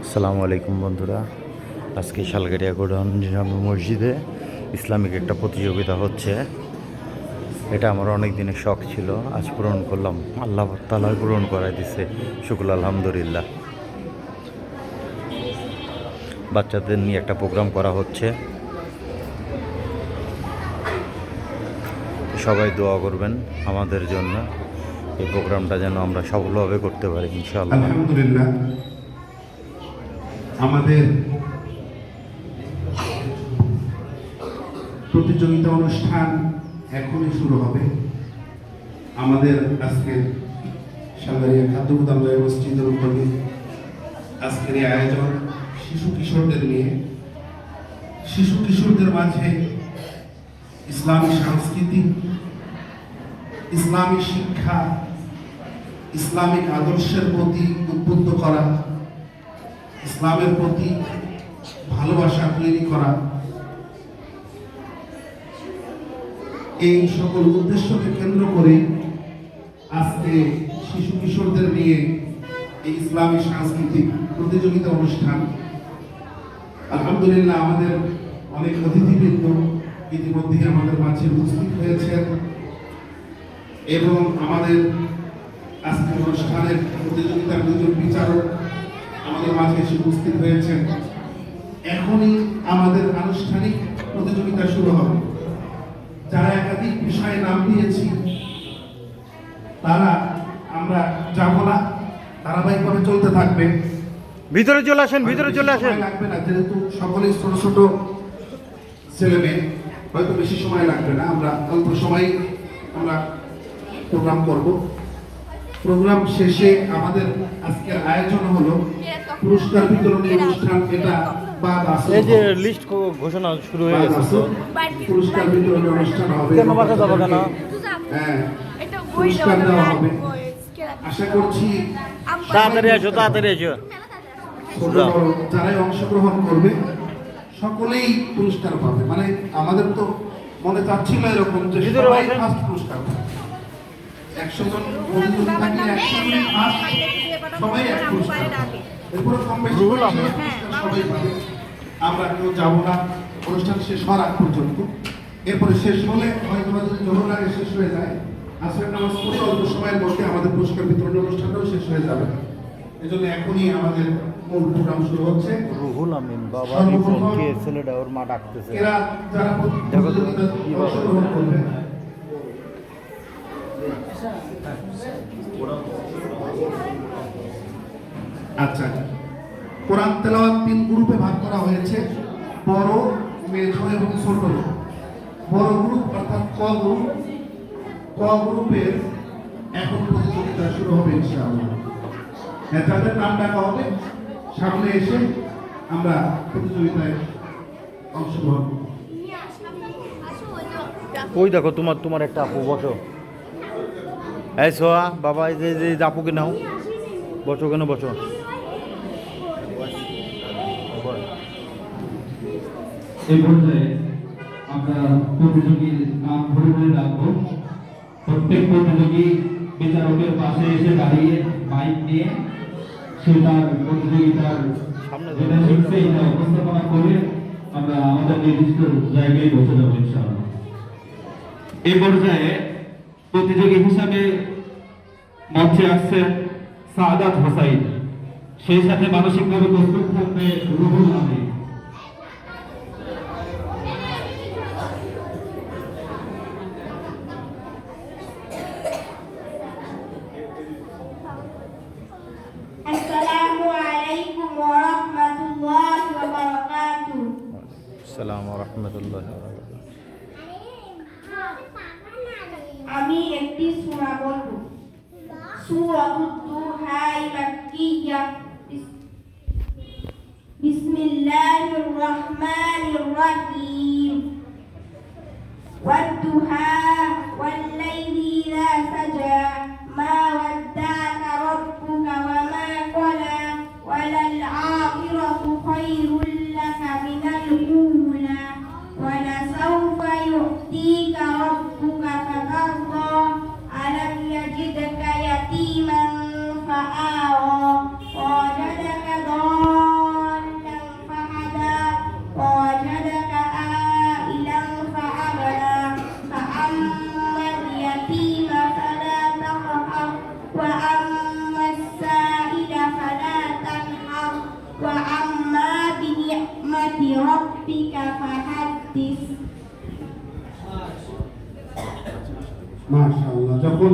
আসসালামু আলাইকুম বন্ধুরা, আজকে শালগাড়িয়া গোডাউন জামে মসজিদে ইসলামিক একটা প্রতিযোগিতা হচ্ছে। এটা আমার অনেক দিনের শখ ছিল, আজ পূরণ করলাম। আল্লাহ তাআলা পূরণ করাই দিছে, শুকর আলহামদুলিল্লাহ। বাচ্চাদের নিয়ে একটা প্রোগ্রাম করা হচ্ছে, সবাই দোয়া করবেন আমাদের জন্য, এই প্রোগ্রামটা যেন আমরা সফলভাবে করতে পারি ইনশাআল্লাহ। আলহামদুলিল্লাহ, আমাদের প্রতিযোগিতা অনুষ্ঠান এখনই শুরু হবে। আমাদের আজকের সালগাড়িয়া খাদ্য গুদাম মসজিদের উদ্যোগে আজকের এই আয়োজন শিশু কিশোরদের নিয়ে। শিশু কিশোরদের মাঝে ইসলামী সংস্কৃতি, ইসলামী শিক্ষা, ইসলামিক আদর্শের প্রতি উদ্বুদ্ধ করা, ইসলামের প্রতি ভালোবাসা তৈরি করা, এই সকল উদ্দেশ্যকে কেন্দ্র করে আজকে শিশু কিশোরদের নিয়ে এই ইসলামী সাংস্কৃতিক প্রতিযোগিতা অনুষ্ঠান। আলহামদুলিল্লাহ, আমাদের অনেক অতিথিবৃন্দ ইতিমধ্যে আমাদের মাঝে উপস্থিত হয়েছেন এবং আমাদের আজকের অনুষ্ঠানের প্রতিযোগিতার দুজন বিচারক আমাদের মাঝে এসে উপস্থিত হয়েছেন। এখনই আমাদের আনুষ্ঠানিক প্রতিযোগিতা শুরু হবে। যারা একাধিক বিষয়ে নাম দিয়েছি তারা আমরা যাব না, ধারাবাহিকভাবে চলতে থাকবে। ভিতরে চলে আসেন, ভিতরে চলে আসেন। লাগবে না, যেহেতু সকলেই ছোট ছোট ছেলে মেয়ে, হয়তো বেশি সময় লাগবে না। আমরা অল্প সময় আমরা প্রোগ্রাম করব। প্রোগ্রাম শেষে আমাদের আজকের আয়োজন হলো পুরস্কার বিতরণী অনুষ্ঠান। এটা বাদ আসর, এই যে লিস্ট ঘোষণা শুরু হয়ে গেছে, পুরস্কার বিতরণী অনুষ্ঠান হবে। কেন বাসা যাবো কেন? হ্যাঁ, পুরস্কার দেওয়া হবে। আশা করছি তাড়াতাড়ি আসো, তাড়াতাড়ি আসো। ছোট বড় যারাই অংশগ্রহণ করবে সকলেই পুরস্কার পাবে। মানে আমাদের তো মনে চাচ্ছিল এরকম যে সবাই ফার্স্ট পুরস্কার পাবে। 100 জন প্রতিযোগী থাকলে 100 জনই ফার্স্ট, সবাই এক পুরস্কার পাবে। এরপরে কম বেশি সবাই পাবে। আমরা কেউ যাব না অনুষ্ঠান শেষ হওয়ার আগ পর্যন্ত। এরপরে শেষ হলে হয়তো যদি জোহর আগে শেষ হয়ে যায়, আসরের নামাজ পড়ে অল্প সময়ের মধ্যে আমাদের পুরস্কার বিতরণ অনুষ্ঠানটাও শেষ হয়ে যাবে। এজন্য এখনই আমাদের মূল প্রোগ্রাম শুরু হচ্ছে। রুহুল আমিন বাবা কে ছেলেটা ওর মা ডাকতেছে। এরা যারা প্রতিযোগিতায় অংশগ্রহণ করবে, আচ্ছা, কোরআন তেলাওয়াত 3 গ্রুপে ভাগ করা হয়েছে, বড়, মেজ এবং ছোট। বড় গ্রুপ অর্থাৎ ক গ্রুপের এখন প্রতিযোগিতা শুরু হবে ইনশাআল্লাহ। যাদের নাম ডাকা হবে সামনে এসে আমরা প্রতিযোগিতায় অংশগ্রহণ। ওই দেখো তোমার একটা আপু, বসো। এই সোয়া বাবা, এই যে আপুকে নাও, বসো কেন, বসো। এই পর্যায়ে আমরা প্রতিযোগীর নাম ধরে ধরে রাখবো। প্রত্যেক প্রতিযোগী বিচারকের পাশে এসে দাঁড়িয়ে মাইক নিয়ে সে তার প্রতিযোগিতার যেটা শিখছে এটা উপস্থাপনা করে আমরা আমাদের নির্দিষ্ট জায়গায় বসে যাবো ইনশাআল্লাহ। এই পর্যায়ে প্রতিযোগী হিসাবে মঞ্চে আসছেন সাআদাত হোসাইন, সেই সাথে মানসিকভাবে প্রস্তুত থাকবে রুহুল আমিন। আসসালামু রাহমাতুল্লাহি ওয়া বারাকাতুহু। আমি একটি সূরা বলবো। সূরাতুদ দুহা মাক্কিয়া। বিসমিল্লাহির রাহমানির রাহিম। ওয়াদ-দুহা ওয়াল-লাইলি ইযা সাজা মা ওয়াদ্দা'কা রাব্বুকা ওয়া মা ক্বালা ওয়ালাল-আখিরাতু খায়রুল লাকা মিনাল উলা ওয়ালাসাউফা ইউ'তিকা রাব্বুকা ফাতারদা আলাম ইয়াজিদকা ইয়াতীমান ফাআওয়া ওয়াজাদাকা ربك فحدث মাশাআল্লাহ। যখন